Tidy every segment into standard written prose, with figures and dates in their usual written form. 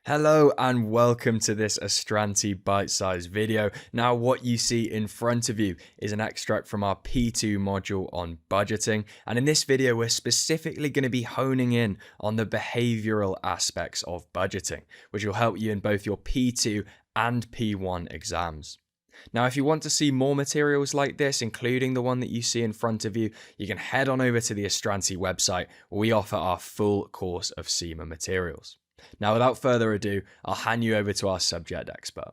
Hello and welcome to this Astranti bite-sized video. Now what you see in front of you is an extract from our P2 module on budgeting, and in this video we're specifically going to be honing in on the behavioural aspects of budgeting, which will help you in both your P2 and P1 exams. Now, if you want to see more materials like this, including the one that you see in front of you, you can head on over to the Astranti website where we offer our full course of CIMA materials. Now, without further ado, I'll hand you over to our subject expert.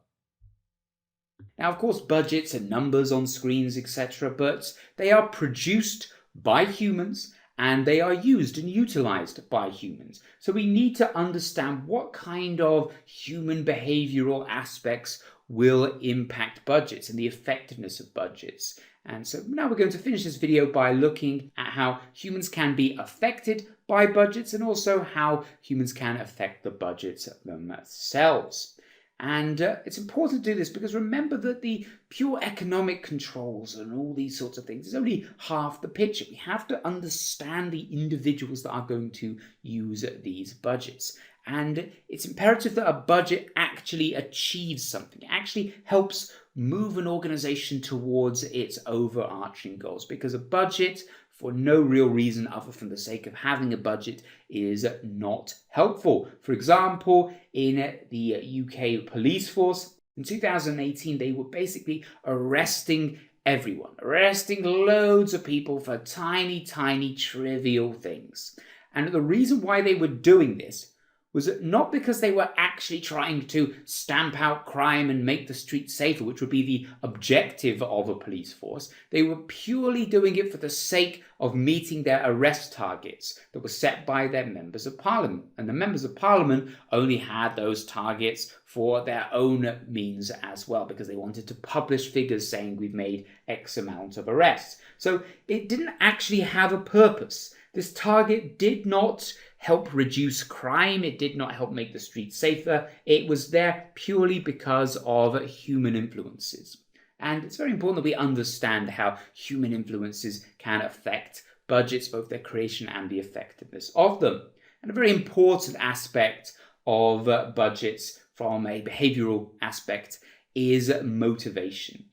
Now, of course, budgets and numbers on screens, etc., but they are produced by humans and they are used and utilized by humans. So we need to understand what kind of human behavioral aspects will impact budgets and the effectiveness of budgets. And so now we're going to finish this video by looking at how humans can be affected by budgets and also how humans can affect the budgets themselves. And it's important to do this because remember that the pure economic controls and all these sorts of things is only half the picture. We have to understand the individuals that are going to use these budgets. And it's imperative that a budget actually achieves something. It actually helps move an organization towards its overarching goals, because a budget, for no real reason other than the sake of having a budget, is not helpful. For example, in the UK police force, in 2018, they were basically arresting everyone, arresting loads of people for tiny, trivial things. And the reason why they were doing this was not because they were actually trying to stamp out crime and make the streets safer, which would be the objective of a police force. They were purely doing it for the sake of meeting their arrest targets that were set by their members of parliament. And the members of parliament only had those targets for their own means as well, because they wanted to publish figures saying we've made X amount of arrests. So it didn't actually have a purpose. This target did not help reduce crime. It did not help make the streets safer. It was there purely because of human influences. And it's very important that we understand how human influences can affect budgets, both their creation and the effectiveness of them. And a very important aspect of budgets from a behavioral aspect is motivation.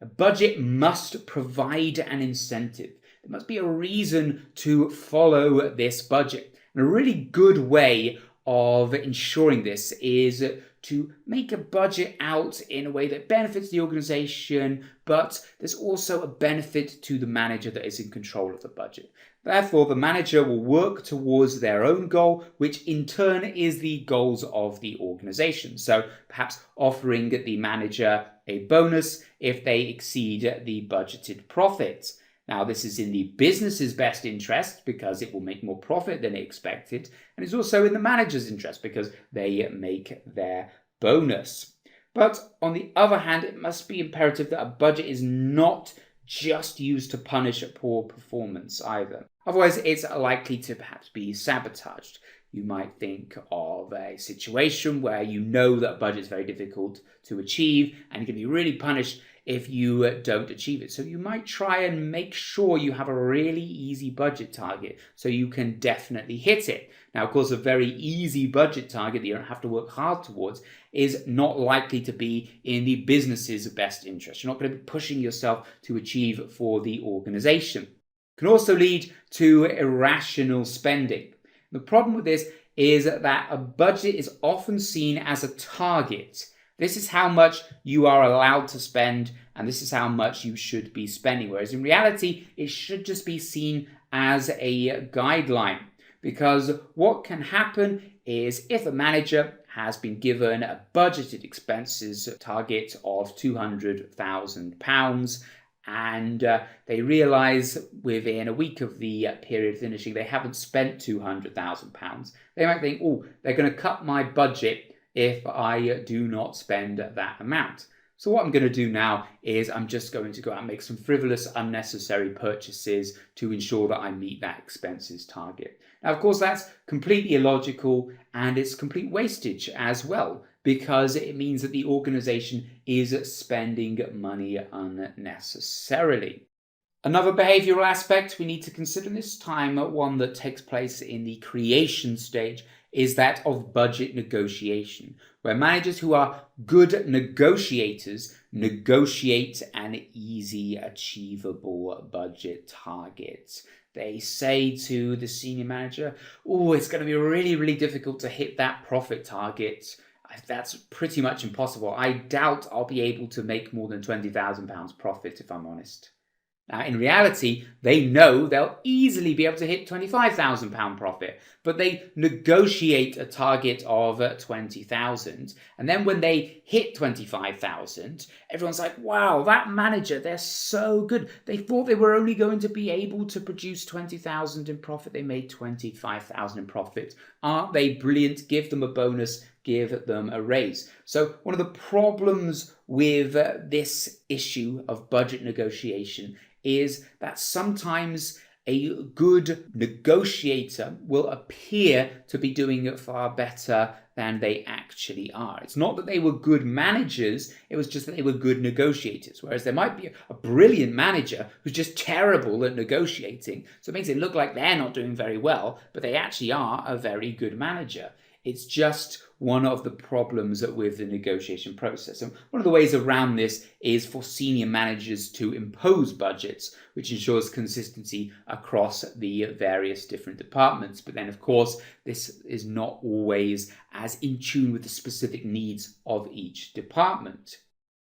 A budget must provide an incentive. There must be a reason to follow this budget. And a really good way of ensuring this is to make a budget out in a way that benefits the organization, but there's also a benefit to the manager that is in control of the budget. Therefore, the manager will work towards their own goal, which in turn is the goals of the organization. So perhaps offering the manager a bonus if they exceed the budgeted profits. Now, this is in the business's best interest because it will make more profit than it expected, and it's also in the manager's interest because they make their bonus. But on the other hand, it must be imperative that a budget is not just used to punish a poor performance either. Otherwise, it's likely to perhaps be sabotaged. You might think of a situation where you know that a budget is very difficult to achieve and you can be really punished if you don't achieve it. So you might try and make sure you have a really easy budget target so you can definitely hit it. Now, of course, a very easy budget target that you don't have to work hard towards is not likely to be in the business's best interest. You're not going to be pushing yourself to achieve for the organization. It can also lead to irrational spending. The problem with this is that a budget is often seen as a target. This is how much you are allowed to spend, and this is how much you should be spending. Whereas in reality, it should just be seen as a guideline. Because what can happen is if a manager has been given a budgeted expenses target of £200,000, and they realise within a week of the period finishing they haven't spent £200,000, they might think, oh, they're going to cut my budget if I do not spend that amount. So what I'm going to do now is I'm just going to go out and make some frivolous, unnecessary purchases to ensure that I meet that expenses target. Now, of course, that's completely illogical and it's complete wastage as well, because it means that the organization is spending money unnecessarily. Another behavioral aspect we need to consider this time, one that takes place in the creation stage, is that of budget negotiation, where managers who are good negotiators negotiate an easy, achievable budget target. They say to the senior manager, oh, it's going to be really, really difficult to hit that profit target. That's pretty much impossible. I doubt I'll be able to make more than £20,000 profit, if I'm honest. Now, in reality, they know they'll easily be able to hit £25,000 profit, but they negotiate a target of 20,000. And then when they hit 25,000, everyone's like, wow, that manager, they're so good. They thought they were only going to be able to produce 20,000 in profit. They made 25,000 in profit. Aren't they brilliant? Give them a bonus. Give them a raise. So one of the problems with this issue of budget negotiation is that sometimes a good negotiator will appear to be doing it far better than they actually are. It's not that they were good managers, it was just that they were good negotiators. Whereas there might be a brilliant manager who's just terrible at negotiating. So it makes it look like they're not doing very well, but they actually are a very good manager. It's just one of the problems with the negotiation process. And one of the ways around this is for senior managers to impose budgets, which ensures consistency across the various different departments. But then, of course, this is not always as in tune with the specific needs of each department.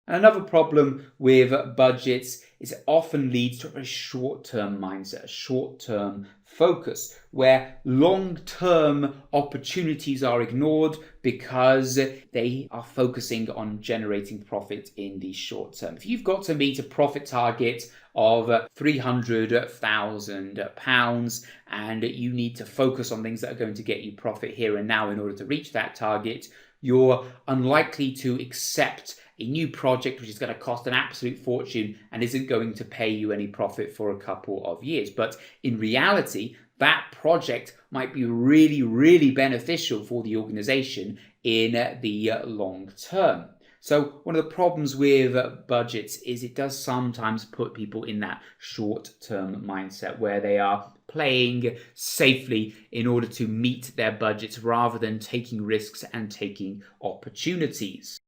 And another problem with budgets is it often leads to a very short-term mindset, a short-term focus, where long-term opportunities are ignored because they are focusing on generating profit in the short term. If you've got to meet a profit target of £300,000 and you need to focus on things that are going to get you profit here and now in order to reach that target, you're unlikely to accept a new project which is going to cost an absolute fortune and isn't going to pay you any profit for a couple of years. But in reality, that project might be really, really beneficial for the organization in the long term. So one of the problems with budgets is it does sometimes put people in that short-term mindset where they are playing safely in order to meet their budgets rather than taking risks and taking opportunities.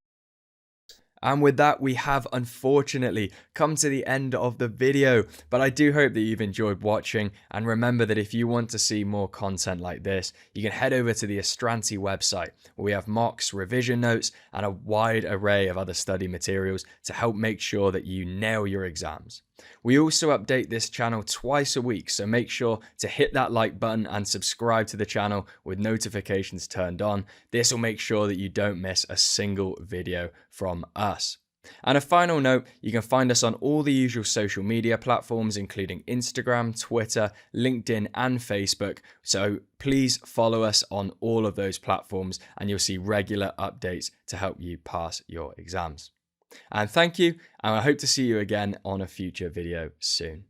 And with that, we have unfortunately come to the end of the video, but I do hope that you've enjoyed watching. And remember that if you want to see more content like this, you can head over to the Astranti website, where we have mocks, revision notes, and a wide array of other study materials to help make sure that you nail your exams. We also update this channel twice a week, so make sure to hit that like button and subscribe to the channel with notifications turned on. This will make sure that you don't miss a single video from us. And a final note, you can find us on all the usual social media platforms, including Instagram, Twitter, LinkedIn, and Facebook. So please follow us on all of those platforms and you'll see regular updates to help you pass your exams. And thank you, and I hope to see you again on a future video soon.